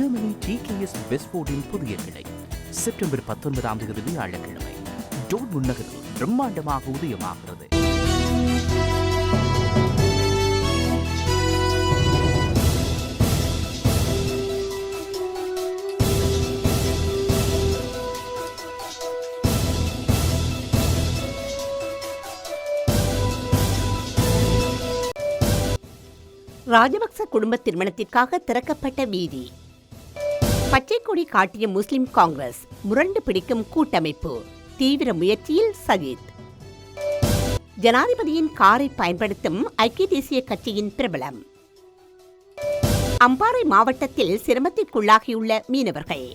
Germany TKS வெஸ்ட்போர்டின் புதிய கிளை September 19 வியாழக்கிழமை டோர்ட்முண்ட் நகரில் பிரம்மாண்டமாக உதயமாகிறது. ராஜபக்ச குடும்ப திருமணத்திற்காக திறக்கப்பட்ட வீதி. பச்சை கொடி காட்டிய முஸ்லிம் காங்கிரஸ், முரண்டு பிடிக்கும் கூட்டமைப்பு, தீவிர முயற்சியில் சஜித். ஜனாதிபதியின் காரை பயன்படுத்தும் ஐக்கிய தேசிய கட்சியின் பிரபலம். அம்பாறை மாவட்டத்தில் சிரமத்திற்குள்ளாகியுள்ள மீனவர்கள்.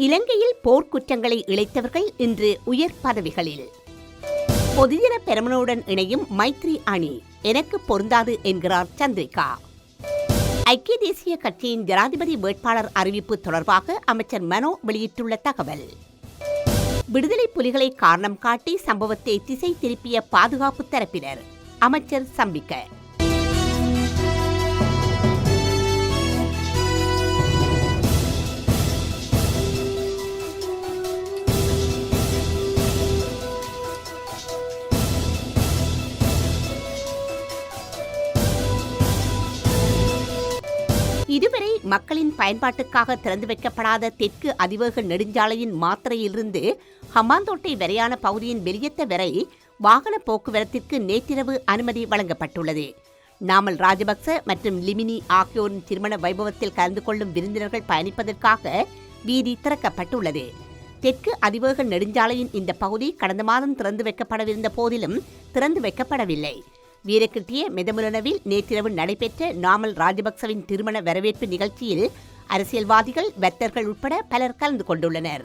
இலங்கையில் போர்க்குற்றங்களை இழைத்தவர்கள் இன்று உயர் பதவிகளில். பொதுஜன பெரமுனுடன் இணையும் மைத்ரி அணி எனக்கு பொருந்தாது என்கிறார் சந்திரிகா. ஐக்கிய தேசிய கட்சியின் ஜனாதிபதி வேட்பாளர் அறிவிப்பு தொடர்பாக அமைச்சர் மனோ வெளியிட்டுள்ள தகவல். விடுதலை புலிகளை காரணம் காட்டி சம்பவத்தை திசை திருப்பிய பாதுகாப்பு தரப்பினர், அமைச்சர் சம்பிக்க. இதுவரை மக்களின் பயன்பாட்டுக்காக திறந்து வைக்கப்படாத தெற்கு அதிவேக நெடுஞ்சாலையின் மாத்திரையிலிருந்து ஹம்பாந்தோட்டை வரையான பகுதியின் வெளியத்த வரை வாகன போக்குவரத்திற்கு நேற்றிரவு அனுமதி வழங்கப்பட்டுள்ளது. நாமல் ராஜபக்ச மற்றும் லிமினி ஆகியோரின் திருமண வைபவத்தில் கலந்து கொள்ளும் விருந்தினர்கள் பயணிப்பதற்காக வீதி திறக்கப்பட்டுள்ளது. தெற்கு அதிவேக நெடுஞ்சாலையின் இந்த பகுதி கடந்த மாதம் திறந்து வைக்கப்படவிருந்த போதிலும் திறந்து வைக்கப்படவில்லை. வீரக்கிட்டிய மெதமுலனவில் நேற்றிரவு நடைபெற்ற நாமல் ராஜபக்சவின் திருமண வரவேற்பு நிகழ்ச்சியில் அரசியல்வாதிகள், வர்த்தகர்கள் உட்பட பலர் கலந்து கொண்டுள்ளனர்.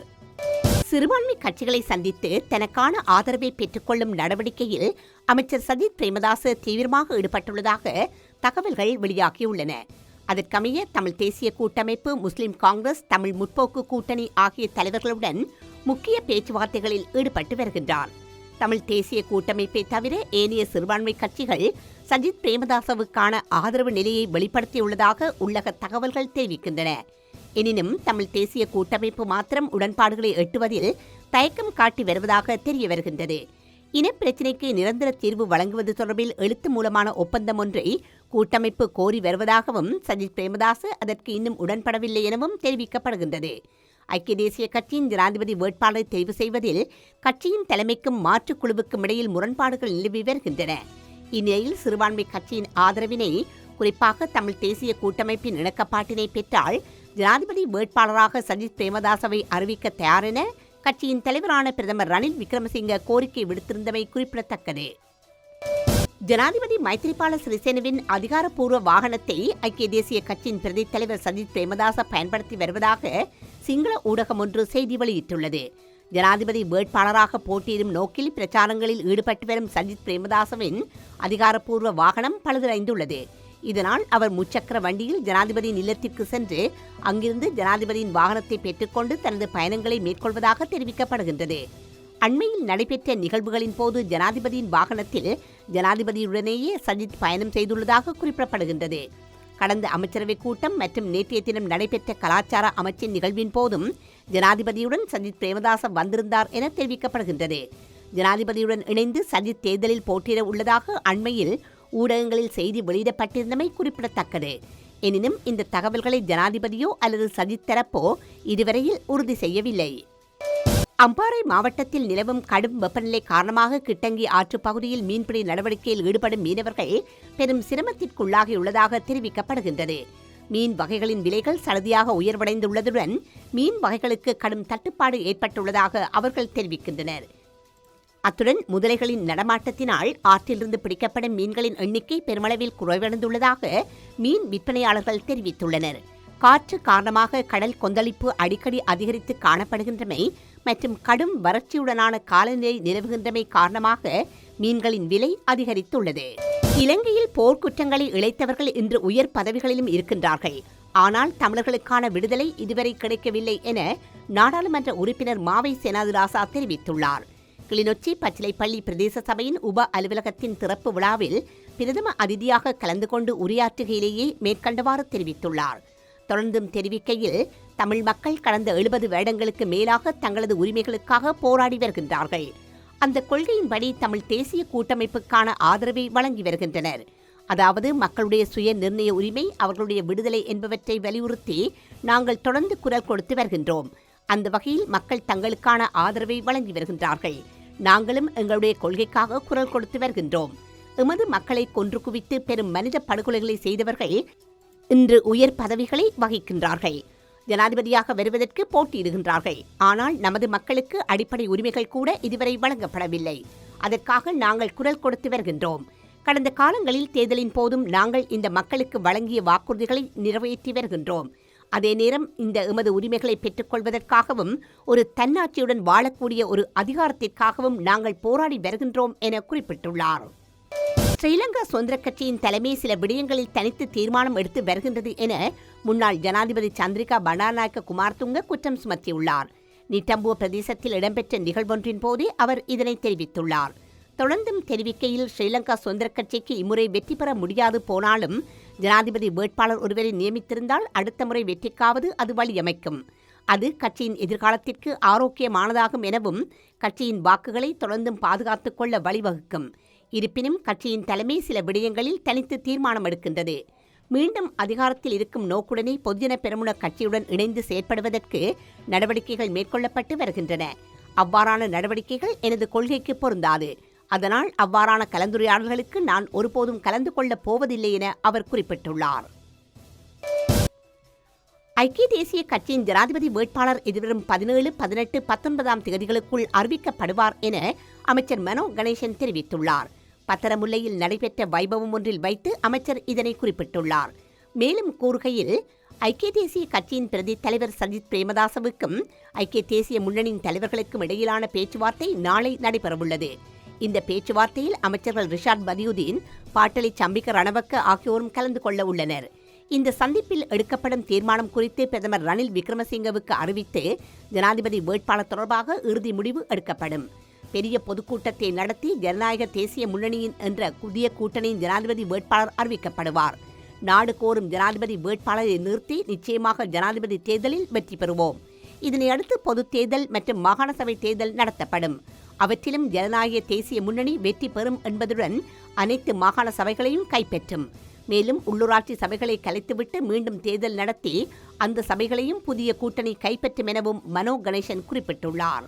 சிறுபான்மை கட்சிகளை சந்தித்து தனக்கான ஆதரவை பெற்றுக்கொள்ளும் நடவடிக்கையில் அமைச்சர் சஜித் பிரேமதாச தீவிரமாக ஈடுபட்டுள்ளதாக தகவல்கள் வெளியாகியுள்ளன. அதற்கமைய தமிழ் தேசிய கூட்டமைப்பு, முஸ்லிம் காங்கிரஸ், தமிழ் முற்போக்கு கூட்டணி ஆகிய தலைவர்களுடன் முக்கிய பேச்சுவார்த்தைகளில் ஈடுபட்டு வருகின்றார். தமிழ் தேசிய கூட்டமைப்பை தவிர ஏனைய சிறுபான்மை கட்சிகள் சஜித் பிரேமதாசவுக்கான ஆதரவு நிலையை வெளிப்படுத்தியுள்ளதாக உள்ளக தகவல்கள் தெரிவிக்கின்றன. எனினும் தமிழ் தேசிய கூட்டமைப்பு மாத்திரம் உடன்பாடுகளை எட்டுவதில் தயக்கம் காட்டி வருவதாக தெரிய வருகின்றது. இனப்பிரச்சினைக்கு நிரந்தர தீர்வு வழங்குவது தொடர்பில் எழுத்து மூலமான ஒப்பந்தம் ஒன்றை கூட்டமைப்பு கோரி வருவதாகவும் சஜித் பிரேமதாச அதற்கு இன்னும் உடன்படவில்லை எனவும் தெரிவிக்கப்படுகின்றது. ஐக்கிய தேசிய கட்சியின் ஜனாதிபதி வேட்பாளரை தெரிவு செய்வதில் கட்சியின் தலைமைக்கும் மாற்றுக் குழுவுக்கும் இடையில் முரண்பாடுகள் நிலவி வருகின்றன. இந்நிலையில் சிறுபான்மை கட்சியின் ஆதரவினை, குறிப்பாக தமிழ் தேசிய கூட்டமைப்பின் இணக்கப்பாட்டினை பெற்றால் ஜனாதிபதி வேட்பாளராக சஜித் பிரேமதாசவை அறிவிக்க தயார் என கட்சியின் தலைவரான பிரதமர் ரணில் விக்ரமசிங்க கோரிக்கை விடுத்திருந்தமை குறிப்பிடத்தக்கது. ஜனாதிபதி மைத்ரிபால சிறிசேனவின் அதிகாரப்பூர்வ வாகனத்தை ஐக்கிய தேசிய கட்சியின் பிரதி தலைவர் சஜித் பிரேமதாச பயன்படுத்தி வருவதாக சிங்கள ஊடகம் ஒன்று செய்தி வெளியிட்டுள்ளது. ஜனாதிபதி வேட்பாளராக போட்டியிடும் நோக்கில் பிரச்சாரங்களில் ஈடுபட்டு வரும் சஜித் பிரேமதாசவின் அதிகாரப்பூர்வ வாகனம் பழுதடைந்துள்ளது. இதனால் அவர் முச்சக்கர வண்டியில் ஜனாதிபதியின் இல்லத்திற்கு சென்று அங்கிருந்து ஜனாதிபதியின் வாகனத்தை பெற்றுக்கொண்டு தனது பயணங்களை மேற்கொள்வதாக தெரிவிக்கப்படுகின்றது. அண்மையில் நடைபெற்ற நிகழ்வுகளின் போது ஜனாதிபதியின் வாகனத்தில் ஜனாதிபதியுடனேயே சஜித் பயணம் செய்துள்ளதாக குறிப்பிடப்படுகின்றது. கடந்த அமைச்சரவை கூட்டம் மற்றும் நேற்றைய தினம் நடைபெற்ற கலாச்சார அமைச்சின் நிகழ்வின் போதும் ஜனாதிபதியுடன் சஜித் பிரேமதாச வந்திருந்தார் என தெரிவிக்கப்படுகின்றது. ஜனாதிபதியுடன் இணைந்து சஜித் தேர்தலில் போட்டியிட உள்ளதாக அண்மையில் ஊடகங்களில் செய்தி வெளியிடப்பட்டிருந்தமை குறிப்பிடத்தக்கது. எனினும் இந்த தகவல்களை ஜனாதிபதியோ அல்லது சஜித் தரப்போ இதுவரையில் உறுதி செய்யவில்லை. அம்பாறை மாவட்டத்தில் நிலவும் கடும் வெப்பநிலை காரணமாக கிட்டங்கி ஆற்று பகுதியில் மீன்பிடி நடவடிக்கையில் ஈடுபடும் மீனவர்கள் பெரும் சிரமத்திற்குள்ளாகியுள்ளதாக தெரிவிக்கப்படுகின்றது. மீன் வகைகளின் விலைகள் சடுதியாக உயர்வடைந்துள்ளதுடன் மீன் வகைகளுக்கு கடும் தட்டுப்பாடு ஏற்பட்டுள்ளதாக அவர்கள் தெரிவிக்கின்றனர். அத்துடன் முதலைகளின் நடமாட்டத்தினால் ஆற்றிலிருந்து பிடிக்கப்படும் மீன்களின் எண்ணிக்கை பெருமளவில் குறைவடைந்துள்ளதாக மீன் விற்பனையாளர்கள் தெரிவித்துள்ளனர். காற்று காரணமாக கடல் கொந்தளிப்பு அடிக்கடி அதிகரித்து காணப்படுகின்றமை மற்றும் கடும் வறட்சியுடனான காலநிலை நிலவுகின்றமை காரணமாக மீன்களின் விலை அதிகரித்துள்ளது. இலங்கையில் போர்க்குற்றங்களை இழைத்தவர்கள் இன்று உயர் பதவிகளிலும் இருக்கின்றார்கள். ஆனால் தமிழர்களுக்கான விடுதலை இதுவரை கிடைக்கவில்லை என நாடாளுமன்ற உறுப்பினர் மாவை சேனாதிராசா தெரிவித்துள்ளார். கிளிநொச்சி பச்சிலைப்பள்ளி பிரதேச சபையின் உப அலுவலகத்தின் திறப்பு விழாவில் பிரதம அதிதியாக கலந்து கொண்டு உரையாற்றுகையிலேயே மேற்கண்டவாறு தெரிவித்துள்ளார். தொடர்ந்தும் தெரிவிக்கையில், தமிழ் மக்கள் கடந்த 70 வருடங்களுக்கு மேலாக தங்களது உரிமைகளுக்காக போராடி வருகின்றார்கள். அந்த கொள்கையின்படி தமிழ் தேசிய கூட்டமைப்புக்கான ஆதரவை வழங்கி வருகின்றனர். அதாவது மக்களுடைய சுய நிர்ணய உரிமை, அவர்களுடைய விடுதலை என்பவற்றை வலியுறுத்தி நாங்கள் தொடர்ந்து குரல் கொடுத்து வருகின்றோம். அந்த வகையில் மக்கள் தங்களுக்கான ஆதரவை வழங்கி வருகின்றார்கள். நாங்களும் எங்களுடைய கொள்கைக்காக குரல் கொடுத்து வருகின்றோம். எமது மக்களை கொன்று குவித்து பெரும் மனித படுகொலைகளை செய்தவர்கள் இன்று உயர் பதவிகளை வகிக்கின்றார்கள். ஜனாதிபதியாக வருவதற்கு போட்டியிடுகின்றார்கள். ஆனால் நமது மக்களுக்கு அடிப்படை உரிமைகள் கூட இதுவரை வழங்கப்படவில்லை. அதற்காக நாங்கள் குரல் கொடுத்து வருகின்றோம். கடந்த காலங்களில் தேர்தலின் போதும் நாங்கள் இந்த மக்களுக்கு வழங்கிய வாக்குறுதிகளை நிறைவேற்றி வருகின்றோம். அதே நேரம் இந்த எமது உரிமைகளை பெற்றுக்கொள்வதற்காகவும் ஒரு தன்னாட்சியுடன் வாழக்கூடிய ஒரு அதிகாரத்திற்காகவும் நாங்கள் போராடி வருகின்றோம் என குறிப்பிட்டுள்ளார். ஸ்ரீலங்கா சுதந்திர கட்சியின் தலைமை சில விடயங்களில் தனித்து தீர்மானம் எடுத்து வருகின்றது என முன்னாள் ஜனாதிபதி சந்திரிகா பண்டாரநாயக்க குமாரதுங்க குற்றம் சுமத்தியுள்ளார். நிட்டம்புவ பிரதேசத்தில் இடம்பெற்ற நிகழ்வொன்றின் போதே அவர் இதனை தெரிவித்துள்ளார். தொடர்ந்தும் தெரிவிக்கையில், ஸ்ரீலங்கா சுதந்திர கட்சிக்கு இம்முறை வெற்றி பெற முடியாது போனாலும் ஜனாதிபதி வேட்பாளர் ஒருவரை நியமித்திருந்தால் அடுத்த முறை வெற்றிக்காவது அது வழியமைக்கும். அது கட்சியின் எதிர்காலத்திற்கு ஆரோக்கியமானதாகும் எனவும் கட்சியின் வாக்குகளை தொடர்ந்தும் பாதுகாத்துக் கொள்ள வழிவகுக்கும். இருப்பினும் கட்சியின் தலைமை சில விடயங்களில் தனித்து தீர்மானம் எடுக்கின்றது. மீண்டும் அதிகாரத்தில் இருக்கும் நோக்குடனே பொதுஜன பெரமுன கட்சியுடன் இணைந்து செயற்படுவதற்கு நடவடிக்கைகள் மேற்கொள்ளப்பட்டு வருகின்றன. அவ்வாறான நடவடிக்கைகள் எனது கொள்கைக்கு பொருந்தாது. அதனால் அவ்வாறான கலந்துரையாடல்களுக்கு நான் ஒருபோதும் கலந்து கொள்ளப் போவதில்லை என அவர் குறிப்பிட்டுள்ளார். ஐக்கிய தேசிய கட்சியின் ஜனாதிபதி வேட்பாளர் எதிர்வரும் 17, 18, 19 தேதிகளுக்குள் அறிவிக்கப்படுவார் என அமைச்சர் மனோ கணேசன் தெரிவித்துள்ளார். பத்தரமுல்லையில் நடைபெற்ற வைபவம் ஒன்றில் வைத்து அமைச்சர் இதனை குறிப்பிட்டுள்ளார். மேலும் கூறுகையில், ஐக்கிய தேசிய கட்சியின் பிரதி தலைவர் சஜித் பிரேமதாசவுக்கும் ஐக்கிய தேசிய முன்னணியின் தலைவர்களுக்கும் இடையிலான பேச்சுவார்த்தை நாளை நடைபெறவுள்ளது. இந்த பேச்சுவார்த்தையில் அமைச்சர்கள் ரிஷாட் பதியுதீன், பாட்டலி சம்பிக்க ரணவக்க ஆகியோரும் கலந்து கொள்ள உள்ளனர். இந்த சந்திப்பில் எடுக்கப்படும் தீர்மானம் குறித்து பிரதமர் ரணில் விக்ரமசிங்கவுக்கு அறிவித்து ஜனாதிபதி வேட்பாளர் தொடர்பாக இறுதி முடிவு எடுக்கப்படும். பெரிய பொதுக்கூட்டத்தை நடத்தி ஜனநாயக தேசிய முன்னணியின் என்ற புதிய கூட்டணியின் ஜனாதிபதி வேட்பாளர் அறிவிக்கப்படுவார். நாடு கோரும் ஜனாதிபதி வேட்பாளரை நிறுத்தி நிச்சயமாக ஜனாதிபதி தேர்தலில் வெற்றி பெறுவோம். இதனையடுத்து பொதுத் தேர்தல் மற்றும் மாகாண சபை தேர்தல் நடத்தப்படும். அவற்றிலும் ஜனநாயக தேசிய முன்னணி வெற்றி பெறும் என்பதுடன் அனைத்து மாகாண சபைகளையும் கைப்பற்றும். மேலும் உள்ளூராட்சி சபைகளை கலைத்துவிட்டு மீண்டும் தேர்தல் நடத்தி அந்த சபைகளையும் புதிய கூட்டணி கைப்பற்றும் எனவும் மனோ கணேசன் குறிப்பிட்டுள்ளார்.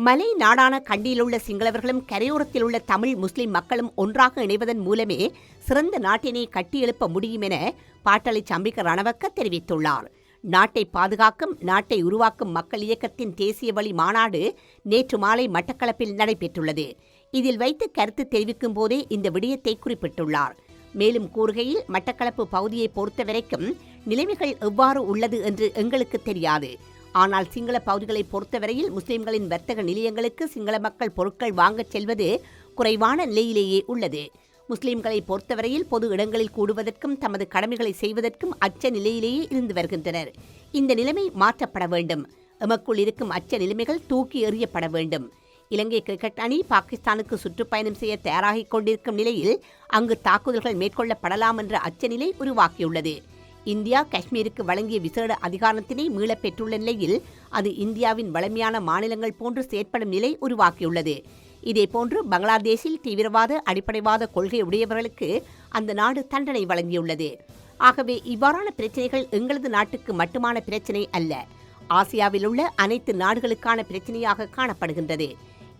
மலை நாடான கண்டியிலுள்ள சிங்களவர்களும் கரையோரத்தில் உள்ள தமிழ் முஸ்லிம் மக்களும் ஒன்றாக இணைவதன் மூலமே சிறந்த நாட்டினை கட்டியெழுப்ப முடியும் என பாட்டலி சம்பிக்க ரணவக்க தெரிவித்துள்ளார். நாட்டை பாதுகாக்கும், நாட்டை உருவாக்கும் மக்கள் இயக்கத்தின் தேசிய வழி மாநாடு நேற்று மாலை மட்டக்களப்பில் நடைபெற்றுள்ளது. இதில் வைத்து கருத்து தெரிவிக்கும் போதே இந்த விடயத்தை குறிப்பிட்டுள்ளார். மேலும் கூறுகையில், மட்டக்களப்பு பகுதியை பொறுத்தவரைக்கும் நிலைமைகள் எவ்வாறு உள்ளது என்று எங்களுக்கு தெரியாது. ஆனால் சிங்கள பகுதிகளை பொறுத்தவரையில் முஸ்லிம்களின் வர்த்தக நிலையங்களுக்கு சிங்கள மக்கள் பொருட்கள் வாங்கச் செல்வது குறைவான நிலையிலேயே உள்ளது. முஸ்லிம்களை பொறுத்தவரையில் பொது இடங்களில் கூடுவதற்கும் தமது கடமைகளை செய்வதற்கும் அச்ச நிலையிலேயே இருந்து வருகின்றனர். இந்த நிலைமை மாற்றப்பட வேண்டும். எமக்குள் இருக்கும் அச்ச நிலைமைகள் தூக்கி எறியப்பட வேண்டும். இலங்கை கிரிக்கெட் அணி பாகிஸ்தானுக்கு சுற்றுப்பயணம் செய்ய தயாராகிக் கொண்டிருக்கும் நிலையில் அங்கு தாக்குதல்கள் மேற்கொள்ளப்படலாம் என்ற அச்சநிலை உருவாக்கியுள்ளது. இந்தியா காஷ்மீருக்கு வழங்கிய விசேட அதிகாரத்தினை மீளப் பெற்றுள்ள நிலையில் அது இந்தியாவின் வலிமையான மாநிலங்கள் போன்று செயற்படும் நிலை உருவாக்கியுள்ளது. இதேபோன்று பங்களாதேஷில் தீவிரவாத அடிப்படைவாத கொள்கை உடையவர்களுக்கு அந்த நாடு தண்டனை வழங்கியுள்ளது. ஆகவே இவ்வாறான பிரச்சினைகள் எங்களது நாட்டுக்கு மட்டுமான பிரச்சினை அல்ல, ஆசியாவில் உள்ள அனைத்து நாடுகளுக்கான பிரச்சினையாக காணப்படுகின்றது.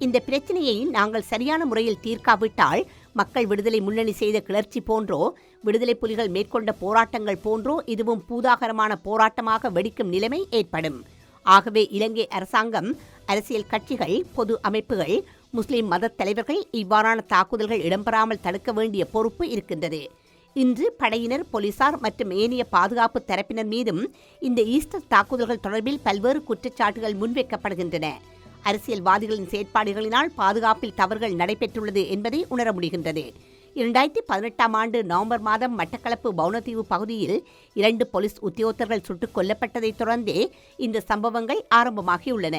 இந்த பிரச்சினையை நாங்கள் சரியான முறையில் தீர்க்காவிட்டால் மக்கள் விடுதலை முன்னணி செய்த கிளர்ச்சி போன்றோ விடுதலை புலிகள் மேற்கொண்ட போராட்டங்கள் போன்றோ இதுவும் பூதாகரமான போராட்டமாக வெடிக்கும் நிலைமை ஏற்படும். ஆகவே இலங்கை அரசாங்கம், அரசியல் கட்சிகள், பொது அமைப்புகள், முஸ்லிம் மத தலைவர்கள் இவ்வாறான தாக்குதல்கள் இடம்பெறாமல் தடுக்க வேண்டிய பொறுப்பு இருக்கின்றது. இன்று படையினர், போலீசார் மற்றும் ஏனைய பாதுகாப்பு தரப்பினர் மீதும் இந்த ஈஸ்டர் தாக்குதல்கள் தொடர்பில் பல்வேறு குற்றச்சாட்டுகள் முன்வைக்கப்படுகின்றன. அரசியல்வாதிகளின் செயற்பாடுகளினால் பாதுகாப்பில் தவறுகள் நடைபெற்றுள்ளது என்பதை உணர முடிகின்றது. 2018 ஆண்டு நவம்பர் மாதம் மட்டக்களப்பு பவுனதீவு பகுதியில் 2 போலீஸ் உத்தியோகத்தர்கள் சுட்டுக் கொல்லப்பட்டதைத் தொடர்ந்தே இந்த சம்பவங்கள் ஆரம்பமாகியுள்ளன.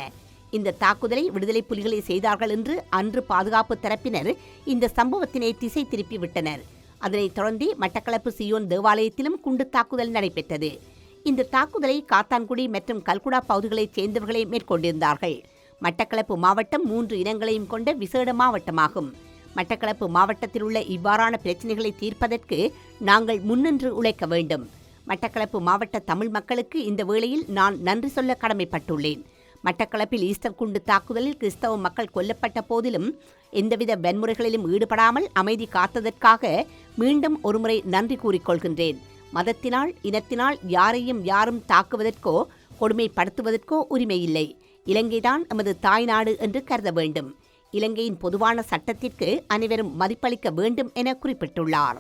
இந்த தாக்குதலை விடுதலை புலிகளை செய்தார்கள் என்று அன்று பாதுகாப்பு தரப்பினர் இந்த சம்பவத்தினை திசை திருப்பிவிட்டனர். அதனைத் தொடர்ந்து மட்டக்களப்பு சியோன் தேவாலயத்திலும் குண்டு தாக்குதல் நடைபெற்றது. இந்த தாக்குதலை காத்தான்குடி மற்றும் கல்குடா பகுதிகளைச் சேர்ந்தவர்களே மேற்கொண்டிருந்தார்கள். மட்டக்களப்பு மாவட்டம் 3 இனங்களையும் கொண்ட விசேட மாவட்டமாகும். மட்டக்களப்பு மாவட்டத்தில் உள்ள இவ்வாறான பிரச்சினைகளை தீர்ப்பதற்கு நாங்கள் முன்னின்று உழைக்க வேண்டும். மட்டக்களப்பு மாவட்ட தமிழ் மக்களுக்கு இந்த வேளையில் நான் நன்றி சொல்ல கடமைப்பட்டுள்ளேன். மட்டக்களப்பில் ஈஸ்டர் குண்டு தாக்குதலில் கிறிஸ்தவ மக்கள் கொல்லப்பட்ட போதிலும் எந்தவித வன்முறைகளிலும் ஈடுபடாமல் அமைதி காத்ததற்காக மீண்டும் ஒருமுறை நன்றி கூறிக்கொள்கின்றேன். மதத்தினால் இனத்தினால் யாரையும் யாரும் தாக்குவதற்கோ கொடுமைப்படுத்துவதற்கோ உரிமையில்லை. இலங்கைதான் எமது தாய்நாடு என்று கருத வேண்டும். இலங்கையின் பொதுவான சட்டத்திற்கு அனைவரும் மதிப்பளிக்க வேண்டும் என குறிப்பிட்டுள்ளார்.